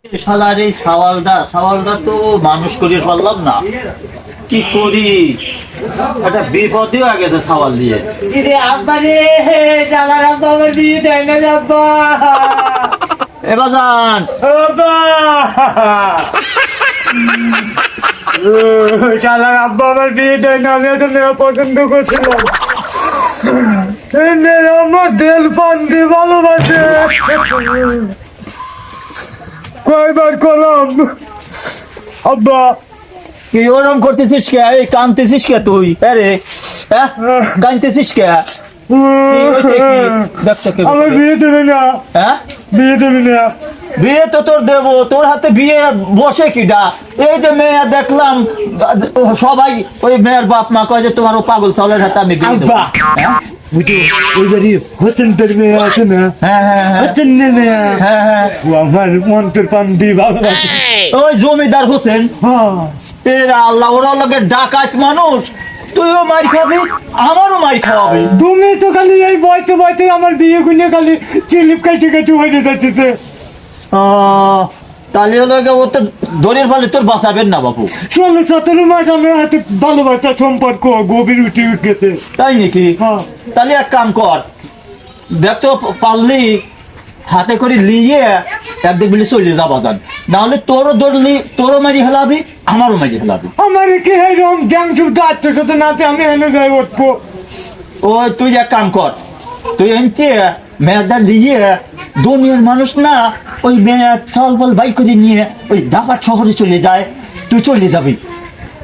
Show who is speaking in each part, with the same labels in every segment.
Speaker 1: শালার এই সাওয়ালদা তো মানুষ করিয়ে পারলাম না, কি করি? একটা বিপদই হয়ে গেছে সাওয়াল দিয়ে। এ বাজান
Speaker 2: শালার আব্বা আমার বিয়ে দেয় না, আমি একটা মেয়ে পছন্দ করছিলাম। মেয়ে আমার দেল পান দিয়ে ভালোবাসে। কয়বার করলাম আব্বা।
Speaker 1: কি ওরম করতেছিস কে? এই কানতেছিস কে তুই? আরে হ্যাঁ, কানতেছিস কে?
Speaker 2: আমার বিয়ে দেবে না।
Speaker 1: হ্যাঁ,
Speaker 2: বিয়ে দেবে না।
Speaker 1: বিয়ে তো তোর দেবো, তোর হাতে বিয়ে বসে কিডা? এই যে মেয়ে দেখলাম সবাই, ওই মেয়ের বাপ মা কয় যে তোমার ও পাগল চাউলের হাতে আমি বিয়ে দেবো। হ্যাঁ?
Speaker 2: হোসেনদের মেয়ে আছে না?
Speaker 1: হ্যাঁ হ্যাঁ হ্যাঁ
Speaker 2: হোসেনের মেয়ে।
Speaker 1: হ্যাঁ হ্যাঁ,
Speaker 2: ও আমার মন্ত্রের পান দিয়ে ভালোবাসে।
Speaker 1: ওই জমিদার হোসেন। এরা আল্লাহ, ওরা লোকে ডাকাত মানুষ। তুইও মার খাবি, আমারও মার খাওয়াবি।
Speaker 2: তুমি তো খালি এই বয়তে বয়তে আমার বিয়ে গুনে খালি চিলিপ কাটে কাটে হয়ে যাচ্ছে।
Speaker 1: তাহলে হলো ও তো দড়ির ফলে তোর বাঁচাবেন না বাপু।
Speaker 2: 16-17 মাস আমার হাতে ভালোবাসা সম্পর্ক গভীর উঠে গেছে।
Speaker 1: তাই নাকি?
Speaker 2: হ্যাঁ।
Speaker 1: তাহলে এক কাম কর, দেখ তো পারলি হাতে করে লিয়ে একদিক বলি চলে যাবা যান, নাহলে তোরও ধরলি, তোরও মারি হেলাবি, আমারও মারি হেলাবি।
Speaker 2: আমার কি এরকম গ্যাং শুদ্ধ আত্মসচেতন আছে? আমি এনে যাই উঠবো।
Speaker 1: ও তুই এক কাম কর, তুই এনতে মেয়েটা দিয়ে, দুনিয়ার মানুষ না, ওই মেয়ে ফল ফল বাইক করে নিয়ে ওই দাপার শহরে চলে যায়, তুই চলে যাবি।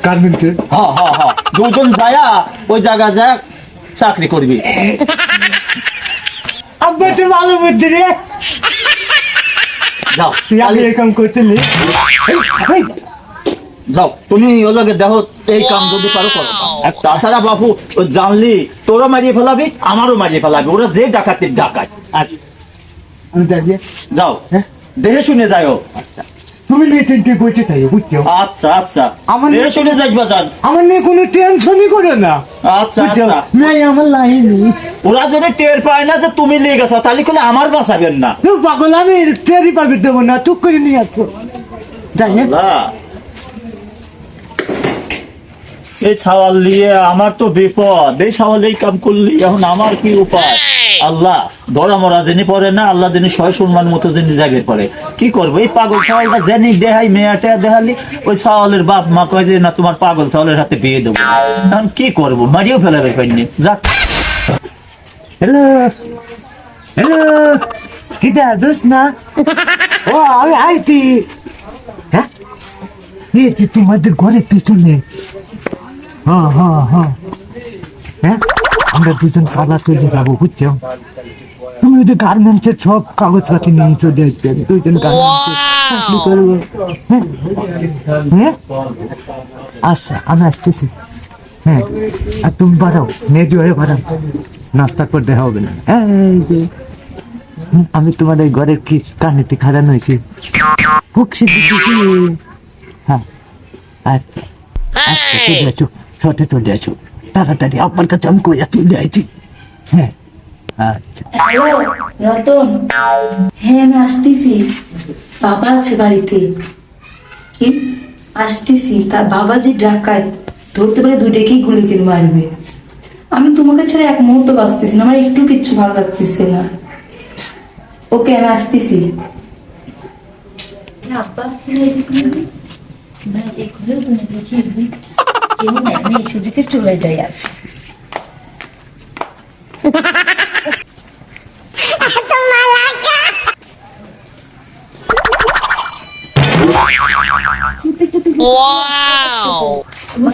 Speaker 2: গার্মেন্টে
Speaker 1: হ্যাঁ হ্যাঁ হ্যাঁ, দুজন যায়া ওই জায়গা যা চাকরি করবি।
Speaker 2: আব্বা তো ভালো বুদ্ধি রে।
Speaker 1: যাও
Speaker 2: তুই আগে এই কাম করতে নি।
Speaker 1: যাও, তুমি ওগুলোকে দেখো, এই কাম যদি পারো করো। আর তাছাড়া বাপু ও জানলি তোরও মারিয়ে ফেলাবি, আমারও মারিয়ে ফেলাবি, ওরা যে ডাকাতির ডাকাত।
Speaker 2: আমি দেখি।
Speaker 1: যাও,
Speaker 2: হ্যাঁ?
Speaker 1: দেখে শুনে যাও।
Speaker 2: তুমি নিয়ে তিনটে বইতে থাকো, বুঝছো?
Speaker 1: আচ্ছা আচ্ছা,
Speaker 2: আমার-
Speaker 1: দেখে শুনে যাইস বাজান।
Speaker 2: আমার নিয়ে কোনো টেনশনই করো না।
Speaker 1: আচ্ছা
Speaker 2: বুঝছো?
Speaker 1: আচ্ছা,
Speaker 2: নাই আমার লাইন।
Speaker 1: ওরা যদি টের পায় না যে তুমি লেগে গেছো, তাহলে করলে আমার বাঁচাবেন না।
Speaker 2: পাগল, আমি টেরি পাবি দেবো না, টুক করে নিয়ে আসবো। যাই হ্যাঁ?
Speaker 1: আল্লাহ, এই ছাওয়াল নিয়ে আমার তো বিপদ। এই ছাওয়াল এই কাম করলি, এখন আমার কি উপায়? আল্লাহ, ধরা মরা জেনে পড়ে না, আল্লাহ জেনে সয় সম্মান মতো জেনে জাগে পড়ে। কি করবো? এই পাগল ছাওয়ালটা জেনে দেহাই, মেয়েটা দেখালি, ওই ছাওয়ালের বাপ মা কয় যে না তোমার পাগল ছাওয়ালের হাতে বিয়ে দেবো। এখন কি করবো? মারিও ফেলাবে পাইনি। যাক,
Speaker 2: হ্যালো হ্যালো, কিটা আছিস না? ও আমি আইতি। হ্যাঁ, এই যে তোমাদের ঘরের পিছনে। হ্যাঁ হ্যাঁ হ্যাঁ হ্যাঁ, আমরা দুজন পালা চলে যাবো, বুঝছো? তুমি ওই যে গার্মেন্টসের সব কাগজপাতি নিয়ে চলে আসবে, দুজন গার্মেন্টসে চাকরি করবো। হ্যাঁ হ্যাঁ, আচ্ছা আমি আসতেছি। হ্যাঁ, আর তুমি বাড়াও, নেট হয়ে বাড়াও, নাস্তা করে দেখা হবে না। এই যে, আমি তোমার এই ঘরের কি কানেতে খাড়ানো হয়েছি, ফুকসি দিচ্ছি কি? হ্যাঁ আচ্ছা আচ্ছা, চলে আসো, শটে চলে আসো তাড়াতাড়ি, আপনার কাছে আমি কইয়া চলে আসছি। হ্যাঁ আচ্ছা।
Speaker 3: হ্যালো রতন, হ্যাঁ আমি আসতেছি, বাবা আছে বাড়িতে। কি আসতেছি? তা বাবা যে ডাকাত, ধরতে পারে দুইটাকেই গুলি করে মারবে। আমি তোমাকে ছাড়া এক মুহূর্ত বাঁচতেছি না, আমার একটু কিচ্ছু ভালো লাগতেছে না। ওকে আমি আসতেছি। আব্বা ছিল না, এগুলো তুমি দেখিয়ে দিবি। কেউ না, আমি এই সুযোগে চলে যাই আজ।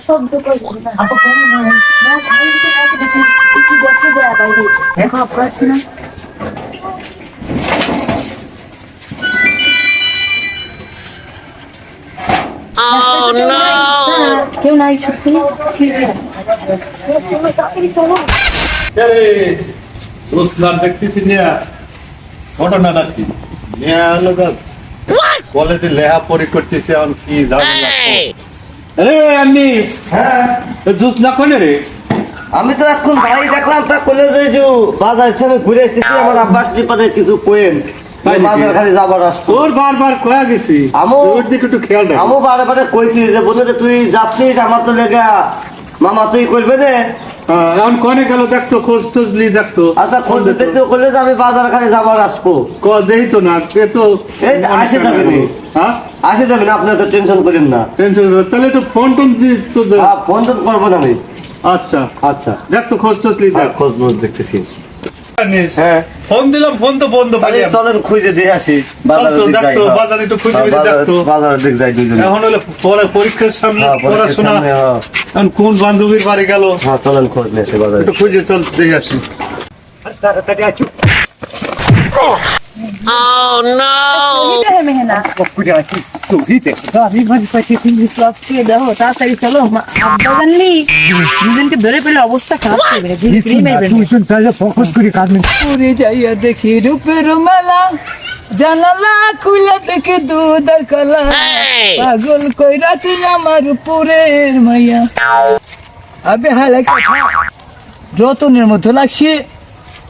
Speaker 3: শব্দ করবো না। দেখো আপু আছে না? কেউ নাই সত্যি।
Speaker 4: দেখতেছি ঘটনাটা কি? বলে যে লেহা পরি করতেছে, এখন কি ঝামেলা?
Speaker 1: আরে আন্নি, জুস না কোনে রে?
Speaker 5: আমি তো এখন ভাই দেখলাম তা কলেজে যে বাজার থেকে ঘুরে এসেছি, আমার আব্বাস দিপারে কিছু কোয়েন
Speaker 4: তাই নাকি?
Speaker 2: বাজার খালি যাবার আসবো
Speaker 4: তোর বারবার কয়া গেছি
Speaker 2: আমও-
Speaker 4: ওর দিকে একটু খেয়াল রাখ
Speaker 2: আমও বারে বারে কইছি যে বন্ধু তুই যাচ্ছিস আমার তো লেগা মামা তুই করবে না
Speaker 4: এখন কনে গেল দেখতো খোঁজ টোজ লি দেখতো
Speaker 2: আচ্ছা খোঁজ দেখতে করলে যে আমি বাজার খালি যাবার আসবো
Speaker 4: দেই তো না এ তো
Speaker 2: এই তো আসে যাবে নি।
Speaker 4: হ্যাঁ
Speaker 2: আসে যাবেন আপনি তো টেনশন করেন না
Speaker 4: টেনশন তাহলে একটু ফোন টোন দি তো দে।
Speaker 2: হ্যাঁ, ফোন তো করবো না আমি
Speaker 4: আচ্ছা
Speaker 2: আচ্ছা
Speaker 4: দেখতো খোঁজ টোজ লি দেখ
Speaker 2: খোঁজ মোজ দেখতেছি
Speaker 4: হ্যাঁ ফোন দিলাম ফোন তো বন্ধ
Speaker 2: তাহলে
Speaker 4: পাই
Speaker 2: চলেন খুঁজে দিয়ে আসি বাজারের
Speaker 4: চল তো,
Speaker 2: দিক যাই,
Speaker 4: দেখতো,
Speaker 2: হ্যাঁ।
Speaker 4: বাজারে একটু খুঁজে
Speaker 2: হ্যাঁ,
Speaker 4: খুঁজে
Speaker 2: বাজারের-
Speaker 4: দেখতো।
Speaker 2: বাজারের দিক যাই দুজনে
Speaker 4: এখন হলো পরীক্ষার সামনে
Speaker 2: হ্যাঁ, পরীক্ষার
Speaker 4: পড়াশোনা
Speaker 2: সামনে, হ্যাঁ।
Speaker 4: এখন কোন বান্ধবীর বাড়ি গেল
Speaker 2: হ্যাঁ চলেন খোঁজ নিয়ে আসি বাজারে
Speaker 4: একটু খুঁজে চল দেখে আসি
Speaker 3: দেখো তাড়াতাড়ি চলো আব্বা জানলি দুজনকে ধরে পেলে অবস্থা খারাপ করবে ধীরে ধীরে মেরবে
Speaker 5: পুরে যাইয়া দেখি রূপের মেলা জানালা খুলে দেখি দুধার কলা পাগল কইরাছি আমার উপরের মাইয়া আবে হালে কথা রতনের মতো লাগছে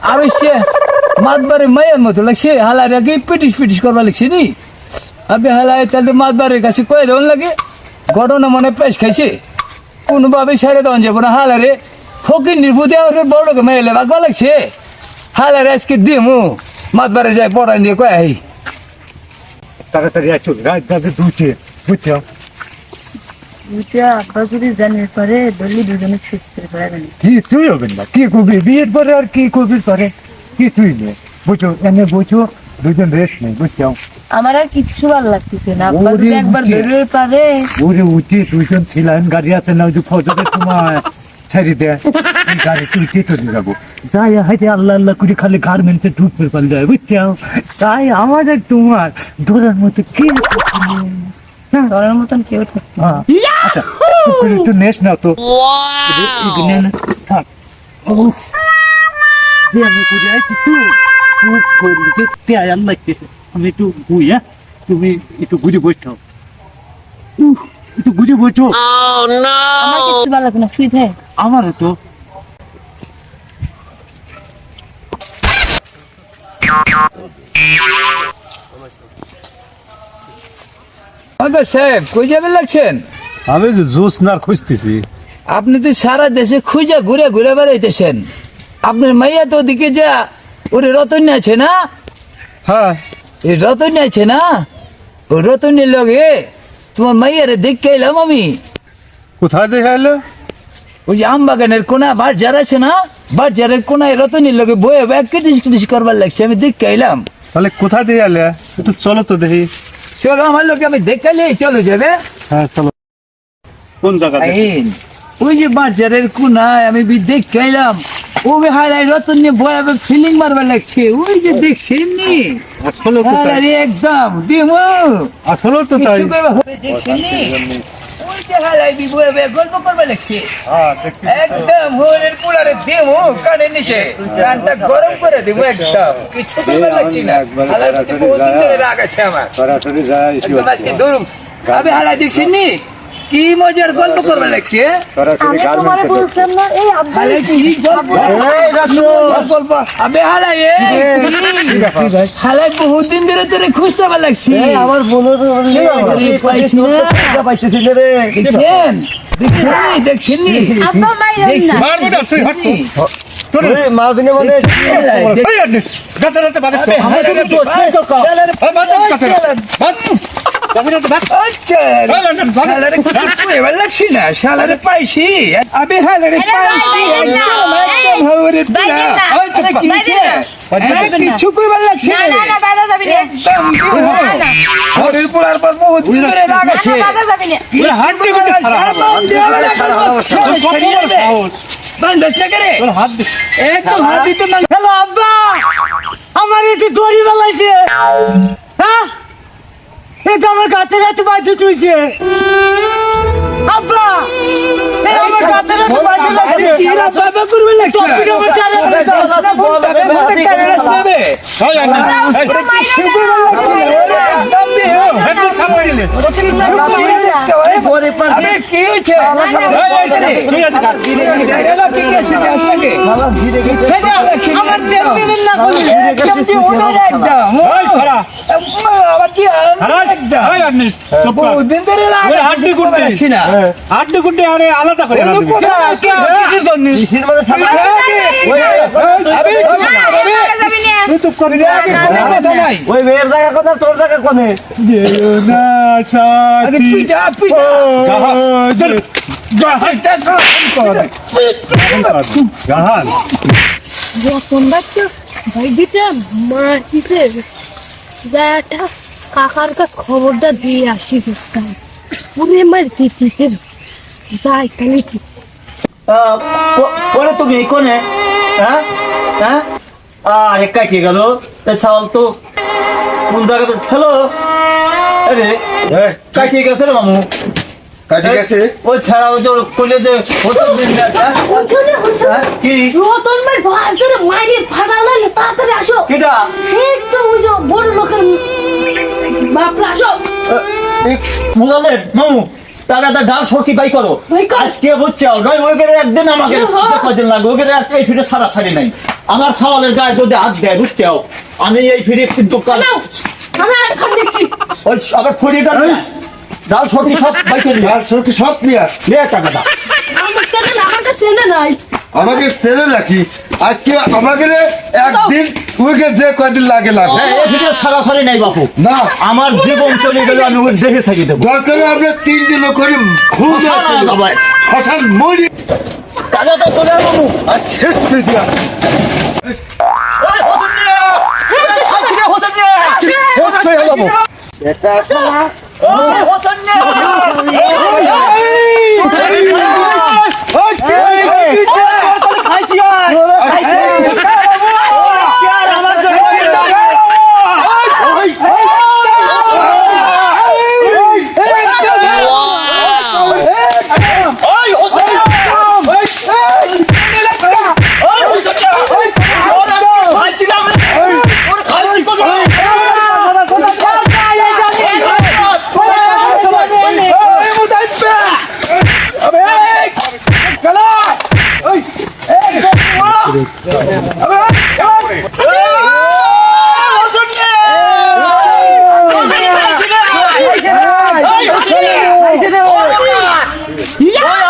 Speaker 5: আবে সে মাতবারে মায়ের মতো লাগছে হালার আগে পিটিস পিটিস করবা লাগছে নি আবে হালায় তাহলে মাতবারের কাছে কয়ে দেওয়ান লাগে ঘটনা মনে পেশ খাইছে কোনোভাবে সারে দেওয়ান যাবো না হালারে ফকির নির্বুদে আর বড়কে মেয়েলে বাগবা লাগছে হালারে আজকে দিমু মাতবারে যায় পড়াই দিয়ে কয়ে আই
Speaker 2: তাড়াতাড়ি আসো রাত যাবে দুচে বুঝছো
Speaker 3: বুঝা আব্বা যদি জানে পরে দলি দুজনে শেষ করে পড়া জানি
Speaker 2: কিছুই হবে না কি করবি বিয়ের পরে আর কি করবি পরে কিছুই নেই বুঝছো এনে বুঝছো দুজন রেস্ট নেই বুঝছো
Speaker 3: আমার আর কিচ্ছু ভালো লাগতেছে না আব্বা
Speaker 2: ওরে
Speaker 3: যদি একবার
Speaker 2: বুঝে।
Speaker 3: ধরে পারে
Speaker 2: ওরে উঠে দুজন ছিলেন গাড়ি আছে না ওই যে ফজরের সময় ছেড়ে দেয় এই গাড়ি তুই চলে যাবো যাই হাইতে আল্লাহ আল্লাহ করে খালি গার্মেন্টে ঢুকতে পারলে বুঝছো তাই আমাদের তোমার ধরার মতো কি
Speaker 3: ধরার মতন কেউ থাকে না।
Speaker 2: হ্যাঁ, আচ্ছা চুপ করে একটু নেস না তো এখানে না, থাক উফ, যে আমি ঘুরে আছি তুই চুপ করলি যে তেয়ার লাগতেছে আমি একটু ঘুই হ্যাঁ তুমি একটু ঘুরে বসছো একটু ঘুরে বসছো
Speaker 3: আমার কিচ্ছু ভালো লাগে না শুই থাকে
Speaker 2: আমারও তো
Speaker 5: আবে সাহেব কই যাবেন লাগছেন
Speaker 4: আমি যে জোসনার খুঁজতেছি
Speaker 5: আপনি তো সারা দেশে খুঁজে ঘুরে ঘুরে বেড়াইতেছেন আপনার মাইয়া তো ওদিকে যা ওরে রতন আছে না
Speaker 4: হ্যাঁ
Speaker 5: এই রতন আছে না ওই রতনের লগে তোমার মাইয়ারে দেখতে এলাম আমি
Speaker 4: কোথায় দেখে এলো
Speaker 5: ওই যে আম বাগানের কোনা বাজার আছে না বাজারের কোনায় রতনের লগে বয়ে বয়ে কিটিস কিটিস করবার লাগছে আমি দেখতে এলাম
Speaker 4: তাহলে কোথায় দেখে এলে একটু চলো তো দেখি
Speaker 5: চলো আমার লোকে আমি দেখালে চলো যাবে
Speaker 4: হ্যাঁ চলো কোন জায়গা
Speaker 5: আইন ওই যে বাজারের কোনায় আমি দেখতে এলাম ও হারাই রতন নিয়ে বয়ে ফিলিং মারবার লাগছে ওই যে দেখছেন নি
Speaker 4: আসলে তো তাই
Speaker 5: আরে একদম দিমু
Speaker 4: আসলে তো তাই
Speaker 5: দেখছেন নি ওই যে হারাই দি বয়ে গল্প করবার লাগছে
Speaker 4: হ্যাঁ দেখছি
Speaker 5: একদম হরের পুলারে দেবো কানের নিচে কানটা গরম করে দেবো একদম কিছু করবার লাগছি না হালাই প্রতি বহুদিন ধরে রাগ আছে আমার
Speaker 4: সরাসরি যাই
Speaker 5: একদম আজকে দৌড়ুম আমি হালাই দেখছেন নি কি মজার গল্প করবার লাগছে
Speaker 3: আমি তোমারে বলতাম না এই আব্বা
Speaker 5: হালাই কি গল্প গল্প আবে হালাই হালাই বহুদিন ধরে তোরে খুঁজতে পার লাগছি
Speaker 2: আমার বোনের
Speaker 5: পাইছি না
Speaker 2: পাইতেছি রে
Speaker 5: দেখছেন দেখছেন নি
Speaker 3: আব্বা মাইরা না
Speaker 4: মারবো না তুই হট
Speaker 2: মারবিনে মানে
Speaker 4: গাছে গাছে বাড়ি তো
Speaker 5: লাগছি না শালারে পাইছি আবে হালারে পাইছি কিছু কইবার লাগছে
Speaker 3: না না না বাধা যাবি না
Speaker 5: একদম
Speaker 3: না না
Speaker 5: হরির পোলার পর বহুত দূরে রাগ আছে
Speaker 3: না বাধা যাবি না
Speaker 5: একদম হাত দিতে না
Speaker 2: হ্যালো আব্বা আমার এটি দড়ি বেলাইছে হ্যাঁ এটা আমার কাছে রাতে বাজে তুইছে আব্বা এই আমার কাছে রাতে বাজে লাগছে
Speaker 5: কিরা বাবা করবে লাগছে
Speaker 2: টপিক আমার চারে
Speaker 5: না বল তাকে বলতে কারে আসবে একদম দিও
Speaker 2: গরিব মানুষ।
Speaker 5: আবে কি হয়েছে
Speaker 4: তুই আজ কাট
Speaker 5: এলা কি হয়েছে আজকে ছেড়ে আমার চেম্পিয়ন না বলি কেমতি ওটা একদম
Speaker 4: এই খারা
Speaker 5: আবার কি
Speaker 4: খারা এই আপনি চুপ কর
Speaker 5: দিন ধরে
Speaker 4: ওই হাড্ডি গুড্ডি
Speaker 5: লাগছি না
Speaker 4: হাড্ডি গুড্ডি আরে আলাদা করে
Speaker 5: অন্য কথা কি কিসের জন্য
Speaker 2: কিসের মধ্যে সাবান?
Speaker 5: আবে
Speaker 4: তুই চুপ করে
Speaker 5: কথা নাই
Speaker 2: ওই মেয়ের জায়গা কোথা, তোর জায়গা কোনে?
Speaker 4: যেও না
Speaker 5: আগে
Speaker 4: সাথী
Speaker 5: পিটা পিটা
Speaker 4: গাহান
Speaker 6: যখন বাচ্চা ভাই দিতে মারতিছে যাটা কাকার কাছ খবরটা দিয়ে আসি দিতাম পুরে মার দিতেছে যাই তাহলে ঠিক
Speaker 1: পরে তুমি কোনে হ্যাঁ হ্যাঁ আরে কাটিয়ে গেল ছাওয়াল তো কোন জায়গাতে হ্যালো আরে কাটিয়ে গেছে রে মামু
Speaker 4: কাটি গেছে
Speaker 1: ওই ছাড়া ওই যে কইলে যে হোটেল দিন কি
Speaker 6: রতন ভাই ভাষারে মারি ফাটালে তাড়াতাড়ি আসো
Speaker 1: কিটা
Speaker 6: ঠিক তো ওই যে বড় লোকের বাপরা আসো
Speaker 1: বুঝালে মামু টাকাটা ডাল সরকি বাই করো
Speaker 6: বাই কর।
Speaker 1: আজকে বুঝছো নয় ওই গেলে একদিন আমাকে
Speaker 6: হ্যাঁ।
Speaker 1: কয়দিন লাগবে ওই গেলে এই ফিরে ছাড়া ছাড়ি নাই আমার ছাওয়ালের গায়ে যদি হাত দেয় বুঝছো আমি এই ফিরে কিন্তু কাল
Speaker 6: নাও আমি আর খান দেখছি
Speaker 1: ওই আবার ফরিটা ডাল সরকি সব বাই করে
Speaker 7: আর সরকি সব নিয়ে আস।
Speaker 6: আমার কাছে নাই
Speaker 7: আমাকে ছেড়ে রাখি আজকে আমাকে একদিন উইকে যে কয়দিন লাগে লাগে
Speaker 1: এই ফিরে ছাড়া ছাড়ি নাই বাপু
Speaker 7: না
Speaker 1: আমার জীবন চলে গেল আমি ওই দেখে থাকি দেবো
Speaker 7: দরকার আমরা 3 দিন করে খুব শ্মশান মরি
Speaker 1: টাকাটা তোলে মামু
Speaker 7: আর শেষ করে দিয়া
Speaker 1: ওই হোসেন মিয়া ওই ছাত্রী হোসেন মিয়া
Speaker 7: শেষ করে যাবো
Speaker 1: ওই হোসেন মিয়া খাইছি আমার জন্য ওই হোসেন ওই হোসেন ওরা খাইছি না ওরা খাইছি কোন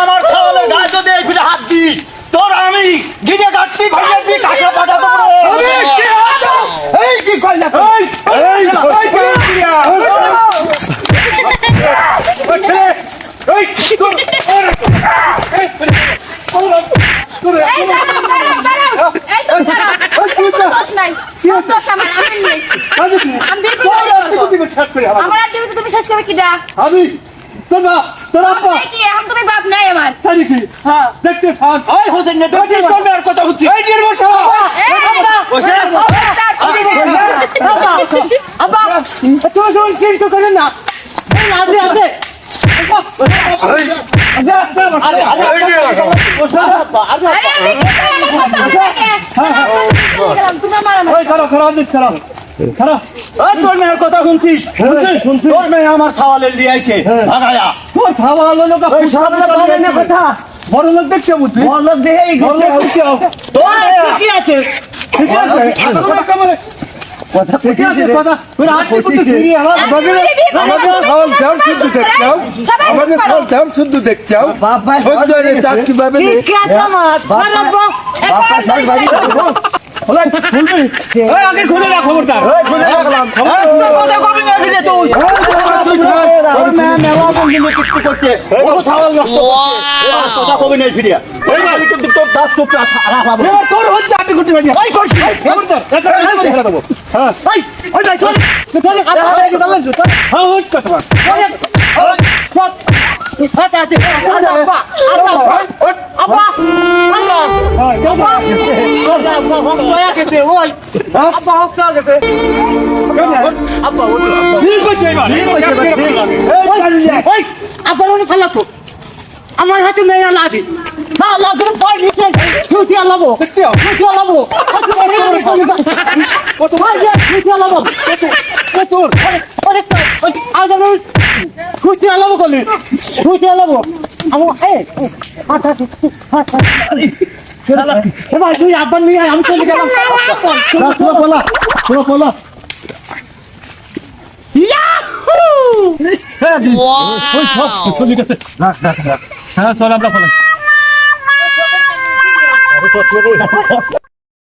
Speaker 1: আমার ছাওয়ালের গায়ে যদি এই ফিরে হাত দিস তোর আমি গিজে কাটতি ভাইয়া দি কাঁচা পাটা তো
Speaker 5: এই কি করলা
Speaker 6: তুমি শেষ করবে কিনা
Speaker 4: আমি তোরা তোরা আপা
Speaker 6: কি এখন তুমি বাপ নাই আমার
Speaker 4: দেখি হ্যাঁ দেখতে ফান
Speaker 1: ওই হোসেন নে দেখছিস তোর মেয়ের কথা হচ্ছে
Speaker 4: এই ডিয়ার বসো
Speaker 1: বসে
Speaker 5: তুমি চিন্তা করে না আছে আছে
Speaker 1: তোর মেয়ের কথা শুনছিস তোর মেয়ে আমার ছাওয়ালের দিয়েছে ভাগায়া
Speaker 4: তোর ছাওয়াল লোক
Speaker 1: কথা
Speaker 4: বড় লোক দেখছে বুঝলি
Speaker 1: বলক দেহে
Speaker 4: বড় লোক দেখছে
Speaker 1: তোর মেয়ে ঠিকই আছে
Speaker 4: ঠিক আছে ঠিক আছে কথা তুই হাত করতে সিরি আমার
Speaker 7: আমাদের খাওয়াল দাম শুদ্ধ দেখছাও আমাদের খাওয়াল দাম শুদ্ধ দেখছাও সহ্য রে চাকরি পাবে রে
Speaker 4: এই আগে খুলে রাখ খবরদার
Speaker 1: কথা কবি না ফিরে তুই তোর মেয়ে মেওয়া বন্ধু কিট্টু করছে ও ছাওয়াল নষ্ট করছে এবার কথা কবি নাই ফিরিয়া এই আমি কিন্তু তোর দাস তো খারাপ
Speaker 4: এবার তোর হচ্ছে আটি কুটি বাজি
Speaker 1: ওই করছি
Speaker 4: খবরদার এটা আমি হেরা দেব
Speaker 1: হ্যাঁ ওই ওই ভাই চল
Speaker 4: তোর কথা আগে বলেন তো হ্যাঁ হচ্ছে কথা ঠিক আছে এবার
Speaker 6: আমার হাতে মেয়ে লাভি না লাগবে পয় নিতে ছুটি লাভো ছুটি লাভো কত ভাই ছুটি লাভো কত কত আজ আমি ছুটি আলাবো কলি ছুটি আলাবো আমার ভাই তুই আব্বার নিয়ে আয়, আমি চলে গেলাম
Speaker 4: পোলা চলে গেছে হ্যাঁ চল আমরা